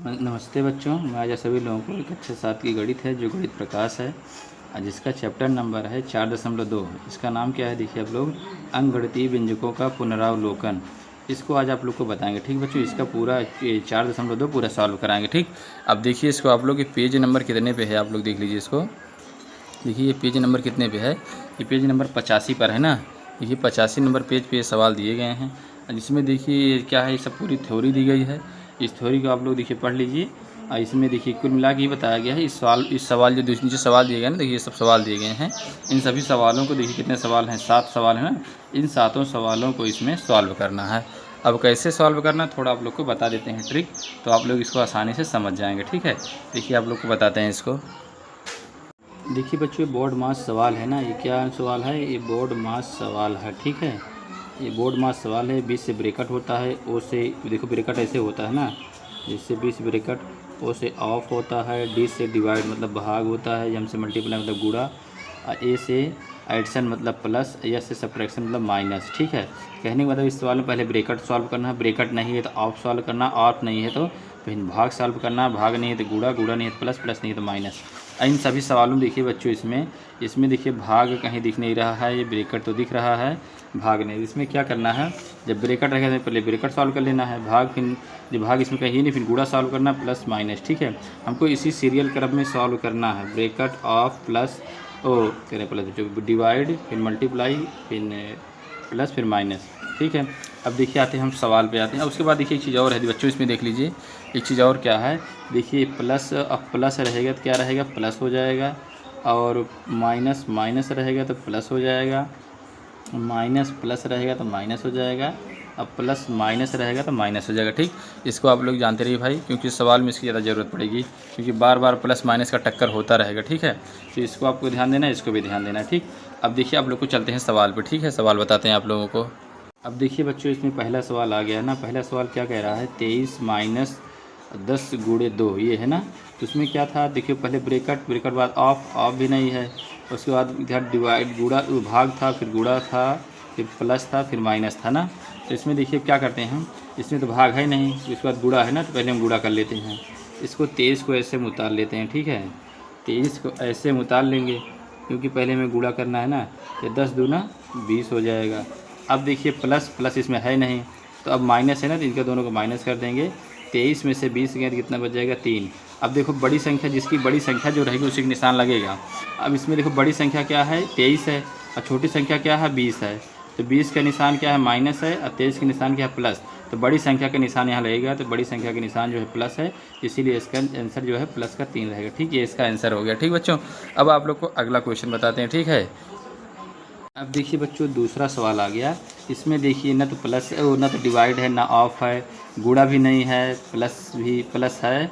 नमस्ते बच्चों, मैं आज सभी लोगों को एक कक्षा 7 की गणित है जो गणित प्रकाश है। जिसका चैप्टर नंबर है 4.2। इसका नाम क्या है देखिए आप लोग, अंकगणितीय व्यंजकों का पुनरावलोकन। इसको आज आप लोग को बताएंगे। ठीक बच्चों, इसका पूरा 4.2 पूरा सॉल्व कराएंगे। ठीक, अब देखिए इसको आप लोग पेज नंबर कितने पे है आप लोग देख लीजिए इसको। देखिए ये पेज नंबर कितने पे है, ये पेज नंबर 85 पर है ना। देखिए 85 नंबर पेज पे सवाल दिए गए हैं, जिसमें देखिए क्या है, ये सब पूरी थ्योरी दी गई है। इस थ्योरी को आप लोग देखिए पढ़ लीजिए। इसमें देखिए कुल मिला के ये बताया गया है। इस सवाल जो नीचे सवाल दिए गए ना, देखिए ये सब सवाल दिए गए हैं। इन सभी सवालों को देखिए कितने सवाल हैं, 7 सवाल हैं ना। इन 7 सवालों को इसमें सॉल्व करना है। अब कैसे सॉल्व करना है थोड़ा आप लोग को बता देते हैं ट्रिक, तो आप लोग इसको आसानी से समझ जाएंगे। ठीक है, देखिए आप लोग को बताते हैं इसको। देखिए बच्चों, बोर्ड मास सवाल है ना। ये क्या सवाल है, ये बोर्ड मास सवाल है। ठीक है, ये बोर्ड मास सवाल है। 20 से ब्रैकेट होता है, ओ से देखो ब्रैकेट ऐसे होता है ना, जिससे 20 ब्रैकेट, ओ से ऑफ होता है, डी से डिवाइड मतलब भाग होता है, एम से मल्टीप्लाई मतलब गुणा, ए से एडिशन मतलब प्लस, एस से सब्ट्रैक्शन मतलब माइनस। ठीक है, कहने का मतलब इस सवाल में पहले ब्रैकेट सॉल्व करना है, ब्रैकेट नहीं है तो ऑफ सॉल्व करना, ऑफ नहीं है तो फिर भाग सॉल्व करना, भाग नहीं है तो गुणा, गुणा नहीं है तो प्लस, प्लस नहीं है तो माइनस। इन सभी सवालों में देखिए बच्चों, इसमें देखिए भाग कहीं दिख नहीं रहा है, ये ब्रैकेट तो दिख रहा है, भाग नहीं। इसमें क्या करना है, जब ब्रैकेट रहेगा तो पहले ब्रैकेट सॉल्व कर लेना है, भाग फिर जब भाग इसमें कहीं नहीं, फिर गुणा सॉल्व करना, प्लस माइनस। ठीक है, हमको इसी सीरियल क्रम में सॉल्व करना है। ब्रैकेट ऑफ प्लस ओ करें प्लस, जो डिवाइड फिर मल्टीप्लाई फिर प्लस फिर माइनस। ठीक है, अब देखिए आते हैं हम सवाल पे आते हैं। उसके बाद देखिए एक चीज़ और है बच्चों, इसमें देख लीजिए एक चीज़ और क्या है। देखिए प्लस, अब प्लस रहेगा तो क्या रहेगा, प्लस हो जाएगा, और माइनस माइनस रहेगा तो प्लस हो जाएगा, माइनस प्लस रहेगा तो माइनस हो जाएगा, अब प्लस माइनस रहेगा तो माइनस हो जाएगा। ठीक, इसको आप लोग जानते रहिए भाई, क्योंकि सवाल में इसकी ज़्यादा ज़रूरत पड़ेगी, क्योंकि बार बार प्लस माइनस का टक्कर होता रहेगा। ठीक है, तो इसको आपको ध्यान देना है, इसको भी ध्यान देना है। ठीक, अब देखिए आप लोग को चलते हैं सवाल पर। ठीक है, सवाल बताते हैं आप लोगों को। अब देखिए बच्चों, इसमें पहला सवाल आ गया है ना। पहला सवाल क्या कह रहा है, 23 माइनस 10 गुणे 2, ये है ना। तो उसमें क्या था, देखिए पहले ब्रैकेट, ब्रैकेट बाद ऑफ भी नहीं है, उसके बाद इधर डिवाइड गुणा भाग था, फिर गुणा था, फिर प्लस था, फिर माइनस था ना। तो इसमें देखिए क्या करते हैं हम, इसमें तो भाग है नहीं, उसके बाद गुणा है ना, तो पहले हम गुणा कर लेते हैं। इसको 23 को ऐसे में उतार लेते हैं। ठीक है, 23 को ऐसे में उतार लेंगे, क्योंकि पहले हमें गुणा करना है ना। तो 10 दूना 20 हो जाएगा। अब देखिए प्लस प्लस इसमें है नहीं, तो अब माइनस है ना, तो इनके दोनों को माइनस कर देंगे। 23 में से 20 गए तो कितना बच जाएगा, 3। अब देखो बड़ी संख्या, जिसकी बड़ी संख्या जो रहेगी उसी का निशान लगेगा। अब इसमें देखो बड़ी संख्या क्या है, 23 है, और छोटी संख्या क्या है, 20 है। तो 20 का निशान क्या है, माइनस है, और 23 का निशान क्या है, प्लस। तो बड़ी संख्या का निशान यहाँ लगेगा, तो बड़ी संख्या का निशान जो है प्लस है, इसीलिए इसका आंसर जो है प्लस का 3 रहेगा। ठीक, ये इसका आंसर हो गया। ठीक बच्चों, अब आप लोग को अगला क्वेश्चन बताते हैं। ठीक है, अब देखिए बच्चों, दूसरा सवाल आ गया। इसमें देखिए ना तो प्लस, ना तो डिवाइड है, ना ऑफ है, गुणा भी नहीं है, प्लस है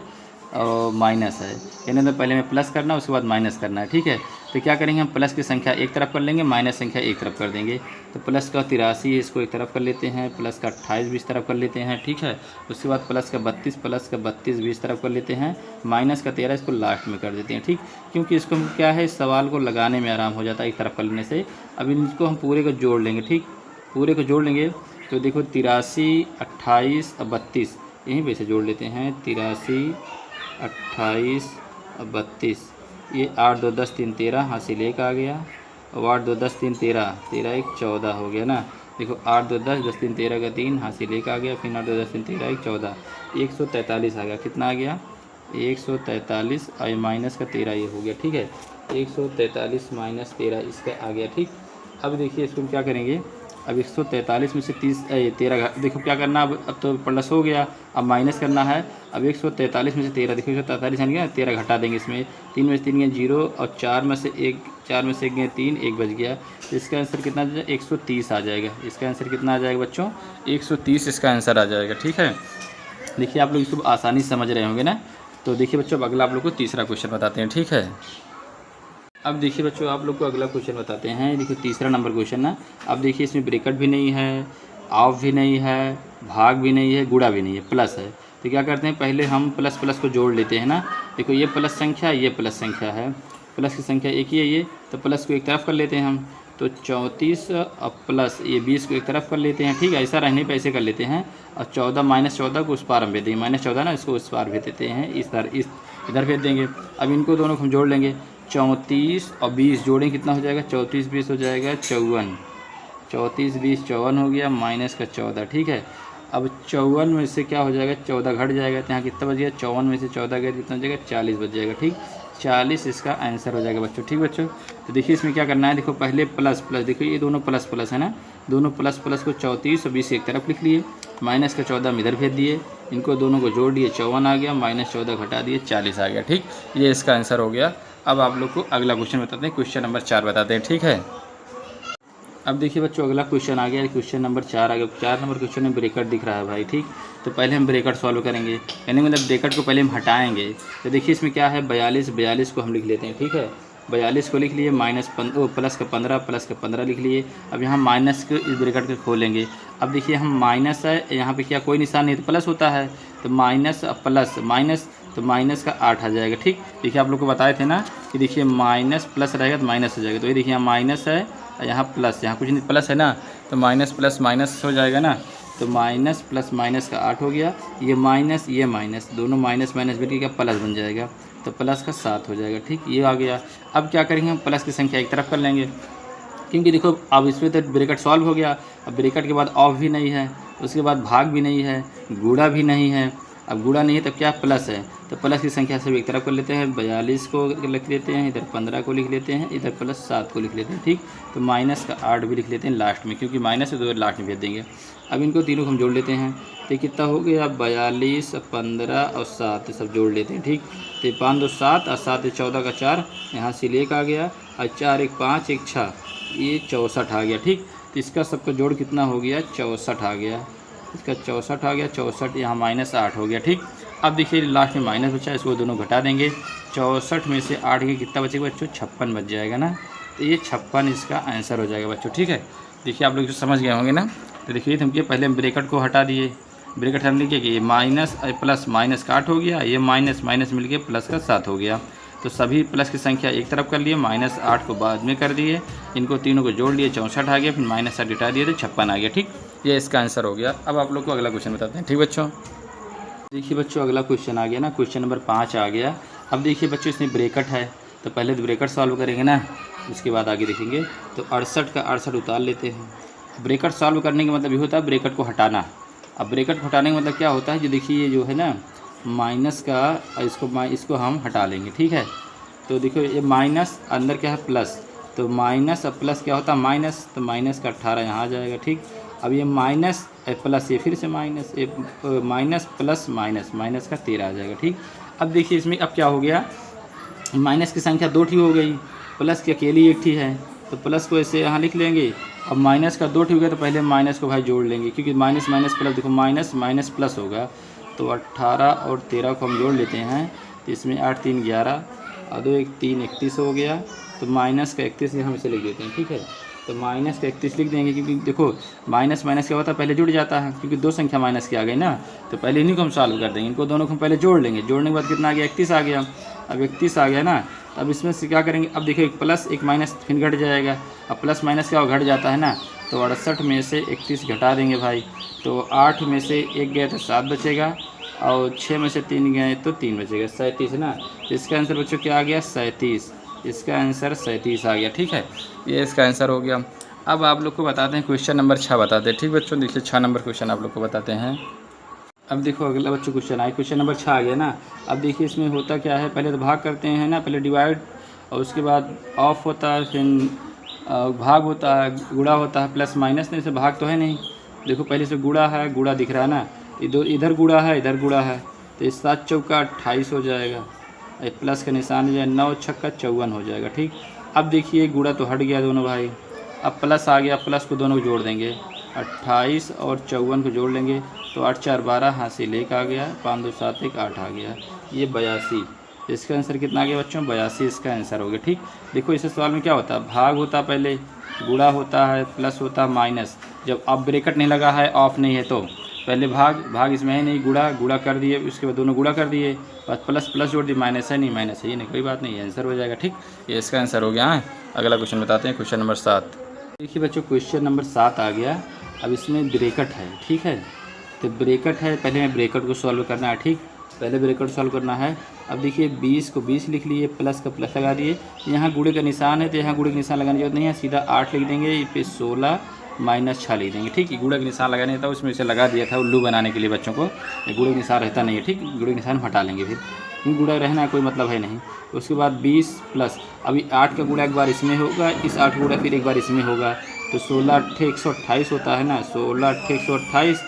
और माइनस है। यानी तो पहले में प्लस करना, उसके बाद माइनस करना है। ठीक है, तो क्या करेंगे हम, प्लस की संख्या एक तरफ कर लेंगे, माइनस संख्या एक तरफ कर देंगे। तो प्लस का 83 इसको एक तरफ कर लेते हैं, प्लस का 28 भी इस तरफ कर लेते हैं। ठीक है, उसके बाद प्लस का 32 भी इस तरफ कर लेते हैं, माइनस का 13 इसको लास्ट में कर देते हैं। ठीक, क्योंकि इसको हम क्या है, इस सवाल को लगाने में आराम हो जाता है एक तरफ कर लेने से। अब इनको हम पूरे को जोड़ लेंगे। ठीक, पूरे को जोड़ लेंगे तो देखो 83, 28 और 32 यहीं पे से जोड़ लेते हैं। 83, 28 और 32, ये 8 2 10 3 13, हासिल 1 आ गया, और 8 2 10 3 13, 13 1 14 हो गया ना। देखो 8 2 10 10 3 13 का 3, हासिल 1 आ गया, फिर 8 2 10 3 13 1 14, 143 आ गया। कितना आ गया, 143, और माइनस का 13 ये हो गया। ठीक है, 143 माइनस 13 इसका आ गया। ठीक, अब देखिए इसको हम क्या करेंगे, अब 143 में से 13 देखो क्या करना, अब तो प्लस हो गया, अब माइनस करना है। अब 143 में से 13, देखो 143 यानी क्या, 13 घटा देंगे इसमें। 3 में से 3 गए 0, और 4 में से 1 गए 3, 1 बच गया। इसका आंसर कितना आ जाएगा, 130 आ जाएगा। इसका आंसर कितना आ जाएगा बच्चों, 130 इसका आंसर आ जाएगा। ठीक है, देखिए आप लोग इसको आसानी से समझ रहे होंगे ना। तो देखिए बच्चों, अब अगला आप लोग को तीसरा क्वेश्चन बताते हैं। ठीक है, अब देखिए बच्चों, आप लोग को अगला क्वेश्चन बताते हैं। देखिए तीसरा नंबर क्वेश्चन ना। अब देखिए इसमें ब्रैकेट भी नहीं है, ऑफ भी नहीं है, भाग भी नहीं है, गुणा भी नहीं है, प्लस है। तो क्या करते हैं, पहले हम प्लस प्लस को जोड़ लेते हैं ना। देखो ये प्लस संख्या, ये प्लस संख्या है, प्लस की संख्या एक ही है ये, तो प्लस को एक तरफ कर लेते हैं हम। तो 34 प्लस ये 20 को एक तरफ कर लेते हैं, ठीक है, ऐसा रहने पे ऐसे कर लेते हैं, और 14 माइनस 14 को उस पार हम भेज देंगे, -14 ना इसको उस पार भेज देते हैं, इस इधर भेज देंगे। अब इनको दोनों को हम जोड़ लेंगे, 34 और 20 जोड़ें कितना हो जाएगा, 34 20 हो जाएगा 54, 34 20 54 हो गया, माइनस का 14, ठीक है। अब 54 में से क्या हो जाएगा, 14 घट जाएगा, तो यहाँ कितना बच गया, 54 में से 14 गया कितना हो जाएगा, 40 बच जाएगा, ठीक, 40 इसका आंसर हो जाएगा बच्चों, ठीक बच्चों। तो देखिए इसमें क्या करना है, देखो पहले प्लस प्लस, देखो ये दोनों प्लस प्लस है ना, दोनों प्लस प्लस को 34 और 20 एक तरफ लिख लिए, माइनस का 14 इधर भेज दिए, इनको दोनों को जोड़ दिए, 54 आ गया, -14 घटा दिए, 40 आ गया, ठीक, ये इसका आंसर हो गया। अब आप लोग को अगला क्वेश्चन बताते हैं, क्वेश्चन नंबर 4 बताते हैं, ठीक है। अब देखिए बच्चों अगला क्वेश्चन आ गया, क्वेश्चन नंबर 4 आ गया। 4 नंबर क्वेश्चन में ब्रैकेट दिख रहा है भाई, ठीक, तो पहले हम ब्रैकेट सॉल्व करेंगे, यानी मतलब ब्रैकेट को पहले हम हटाएंगे। तो देखिए इसमें क्या है, 42 को हम लिख लेते हैं, ठीक है, 42 को लिख लिए, प्लस का 15 लिख लिए। अब यहाँ माइनस के इस ब्रैकेट को खोलेंगे। अब देखिए हम माइनस है, यहाँ पे क्या कोई निशान नहीं तो प्लस होता है, तो माइनस प्लस माइनस, तो माइनस का 8 आ जाएगा, ठीक। देखिए आप लोग को बताए थे ना कि देखिए माइनस प्लस रहेगा तो माइनस हो जाएगा, तो ये देखिए यहाँ माइनस है, यहाँ प्लस, यहाँ कुछ नहीं प्लस है ना, तो माइनस प्लस माइनस हो जाएगा ना, तो माइनस प्लस माइनस का 8 हो गया, ये माइनस दोनों माइनस माइनस मिलकर क्या प्लस बन जाएगा, तो प्लस का 7 हो जाएगा, ठीक, ये आ गया। अब क्या करेंगे, हम प्लस की संख्या एक तरफ कर लेंगे, क्योंकि देखो अब इसमें तो ब्रैकेट सॉल्व हो गया। अब ब्रैकेट के बाद ऑफ भी नहीं है, उसके बाद भाग भी नहीं है, गुणा भी नहीं है। अब गुणा नहीं है तो क्या प्लस है, तो प्लस की संख्या सब एक तरफ कर लेते हैं, 42 को लिख लेते हैं, इधर 15 को लिख लेते हैं, इधर प्लस 7 को लिख लेते हैं, ठीक। तो माइनस का 8 भी लिख लेते हैं लास्ट में, क्योंकि माइनस है तो लास्ट में भेज देंगे। अब इनको तीनों को हम जोड़ लेते हैं, तो कितना हो गया, 42 15 और 7 सब जोड़ लेते हैं, ठीक। तो 5 2 7 और 7 14 का 4, यहाँ से लेकर आ गया, और 4 1 5 1 6, ये 64 आ गया, ठीक। तो इसका सबका जोड़ कितना हो गया, 64 आ गया, इसका 64 आ गया, 64 यहाँ -8 हो गया, ठीक। अब देखिए लास्ट में माइनस बचा, इसको दोनों घटा देंगे, 64 में से 8 के कितना बचेगा बच्चों, 56 बच जाएगा ना, तो ये 56 इसका आंसर हो जाएगा बच्चों, ठीक है। देखिए आप लोग जो समझ गए होंगे ना, तो देखिए हम कि पहले ब्रैकेट को हटा दिए, ब्रैकेट हमने क्या कि माइनस प्लस माइनस का 8 हो गया, ये माइनस माइनस मिल के प्लस का 7 हो गया, तो सभी प्लस की संख्या एक तरफ कर लिए, -8 को बाद में कर दिए, इनको तीनों को जोड़ लिए, 64 आ गया, फिर -8 हटा दिए तो 56 आ गया, ठीक, ये इसका आंसर हो गया। अब आप लोग को अगला क्वेश्चन बताते हैं, ठीक बच्चों। देखिए बच्चों अगला क्वेश्चन आ गया ना, क्वेश्चन नंबर 5 आ गया। अब देखिए बच्चों इसमें ब्रैकेट है, तो पहले तो ब्रैकेट सॉल्व करेंगे ना, उसके बाद आगे देखेंगे। तो 68 का 68 उतार लेते हैं। ब्रैकेट सॉल्व करने का मतलब ये होता है ब्रैकेट को हटाना। अब ब्रैकेट को हटाने का मतलब क्या होता है, जो देखिए ये जो है ना माइनस का, इसको हम हटा लेंगे, ठीक है। तो देखो ये माइनस अंदर क्या है प्लस, तो माइनस अब प्लस क्या होता है माइनस, तो माइनस का 18 यहाँ आ जाएगा, ठीक। अब ये माइनस प्लस, ये फिर से minus, minus plus minus, minus का 13 आ जाएगा, ठीक। अब देखिए इसमें अब क्या हो गया, माइनस की संख्या 2 ठीक हो गई, प्लस की अकेली 1 ठीक है, तो प्लस को ऐसे यहाँ लिख लेंगे। अब माइनस का 2 ठीक हो गया, तो पहले माइनस को भाई जोड़ लेंगे, क्योंकि माइनस माइनस प्लस, देखो माइनस माइनस प्लस होगा, तो 18 और 13 को हम जोड़ लेते हैं, तो इसमें 8 3 11 और 2 1 3 31 हो गया, तो माइनस का 31 हम इसे लिख देते हैं, ठीक है। तो माइनस का 31 लिख देंगे, क्योंकि देखो माइनस माइनस क्या होता है पहले जुड़ जाता है, क्योंकि 2 संख्या माइनस की आ गई ना, तो पहले इन्हीं को हम सॉल्व कर देंगे, इनको दोनों को हम पहले जोड़ लेंगे, जोड़ने के बाद कितना आ गया 31 आ गया। अब 31 आ गया ना, अब इसमें से क्या करेंगे, अब देखिए एक प्लस एक माइनस फिर घट जाएगा, अब प्लस माइनस क्या घट जाता है ना, तो 68 में से 31 घटा देंगे भाई, तो 8 में से 1 गया तो 7 बचेगा, और 6 में से 3 गए तो 3 बचेगा, 37 है ना। इसका आंसर बच्चों क्या आ गया 37, इसका आंसर 37 आ गया, ठीक है, ये इसका आंसर हो गया। अब आप लोग को बताते हैं क्वेश्चन नंबर 6 बताते हैं, ठीक बच्चों। देखिए 6 नंबर क्वेश्चन आप लोग को बताते हैं। अब देखो अगला बच्चों क्वेश्चन आए, क्वेश्चन नंबर 6 आ गया ना। अब देखिए इसमें होता क्या है, पहले तो भाग करते हैं ना, पहले डिवाइड और उसके बाद ऑफ होता है, फिर भाग होता है, गुणा होता है, प्लस माइनस नहीं से भाग तो है नहीं। देखो पहले से गुणा है, गुणा दिख रहा है ना, इधर गुणा है इधर गुणा है, तो इस 7 चौका 28 हो जाएगा, प्लस का निशान हो जाएगा, 9 छक्का 54 हो जाएगा, ठीक। अब देखिए गुणा तो हट गया दोनों भाई, अब प्लस आ गया, प्लस को दोनों को जोड़ देंगे, 28 और 54 को जोड़ लेंगे, तो 8 4 12 हाँ से लेकर आ गया, 5 2 7 1 8 आ गया, ये 82। इसका आंसर कितना आ गया बच्चों 82, इसका आंसर हो गया, ठीक। देखो इस सवाल में क्या होता है, भाग होता है पहले, गुणा होता है, प्लस होता है, माइनस। जब अब ब्रैकेट नहीं लगा है, ऑफ नहीं है, तो पहले भाग इसमें है नहीं, गुणा कर दिए, उसके बाद दोनों गुणा कर दिए, बस प्लस प्लस जोड़ दिए, माइनस है नहीं माइनस है, ये नहीं कोई बात नहीं, आंसर हो जाएगा, ठीक। ये इसका आंसर हो गया है। अगला क्वेश्चन बताते हैं, क्वेश्चन नंबर 7। देखिए बच्चों क्वेश्चन नंबर 7 आ गया। अब इसमें ब्रैकेट है, ठीक है। तो ब्रैकेट है, पहले हमें ब्रैकेट को सॉल्व करना है, ठीक। पहले ब्रैकेट सॉल्व करना है। अब देखिए 20 को 20 लिख लिए, प्लस का प्लस लगा दिए। यहाँ गुणे का निशान है तो यहाँ गुणे का निशान लगाने की जरूरत नहीं है, सीधा 8 लिख देंगे। इस पे 16 माइनस 6 लिख देंगे, ठीक। गुणे का निशान लगाने था, उसमें इसे लगा दिया था उल्लू बनाने के लिए बच्चों को। गुणे का निशान रहता नहीं है, ठीक। गुणे का निशान हटा लेंगे फिर, क्योंकि गुणा रहना कोई मतलब है नहीं। उसके बाद 20 प्लस, अभी 8 का गुणा एक बार इसमें होगा, इस 8 का गुणा फिर एक बार इसमें होगा, तो 16 8 128 होता है ना, 16 8 128।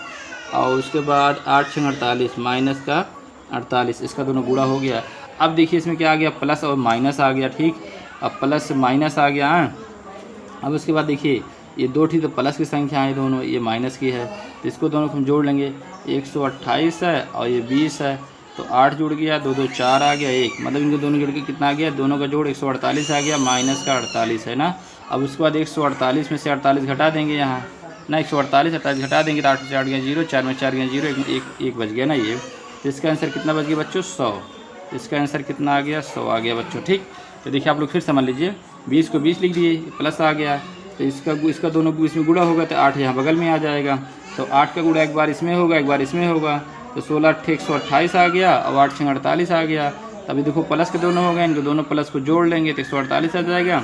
और उसके बाद 8 6 48 माइनस का 48, इसका दोनों गुणा हो गया। अब देखिए इसमें क्या आ गया, प्लस और माइनस आ गया, ठीक। अब प्लस माइनस आ गया। अब उसके बाद देखिए ये दो ठीक तो प्लस की संख्या है दोनों, ये माइनस की है, तो इसको दोनों को हम जोड़ लेंगे। 128 है और ये 20 है, तो 8 जुड़ गया, 2 2 4 आ गया 1, मतलब इनको दोनों जोड़ के कितना आ गया, दोनों का जोड़ 148 आ गया, माइनस का 48 है ना। अब उसके बाद 148 में से 48 घटा देंगे यहाँ ना, 148 48 घटा देंगे तो 8 से 8 गया 0, 4 में 4 गया 0, एक बच गया ना ये। तो इसका आंसर कितना बच गया बच्चों, 100। इसका आंसर कितना आ गया, 100 आ गया बच्चों, ठीक। तो देखिए आप लोग फिर समझ लीजिए, 20 को 20 लिख दिए, प्लस आ गया, तो इसका दोनों इसमें गुणा होगा तो 8 यहाँ बगल में आ जाएगा। तो 8 का गुणा एक बार इसमें होगा, एक बार इसमें होगा, तो 16 8 128 आ गया और 8 6 48 आ गया। अभी देखो प्लस के दोनों हो गए, इनको दोनों प्लस को जोड़ लेंगे तो 148 आ जाएगा,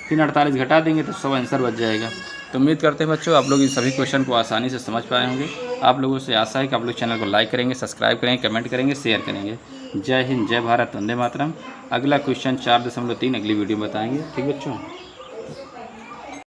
फिर 48 घटा देंगे तो 100 आंसर बच जाएगा। तो उम्मीद करते हैं बच्चों आप लोग इन सभी क्वेश्चन को आसानी से समझ पाए होंगे। आप लोगों से आशा है कि आप लोग चैनल को लाइक करेंगे, सब्सक्राइब करेंगे, कमेंट करेंगे, शेयर करेंगे। जय हिंद, जय भारत, वंदे मातरम। अगला क्वेश्चन 4.3 अगली वीडियो में बताएंगे, ठीक बच्चों।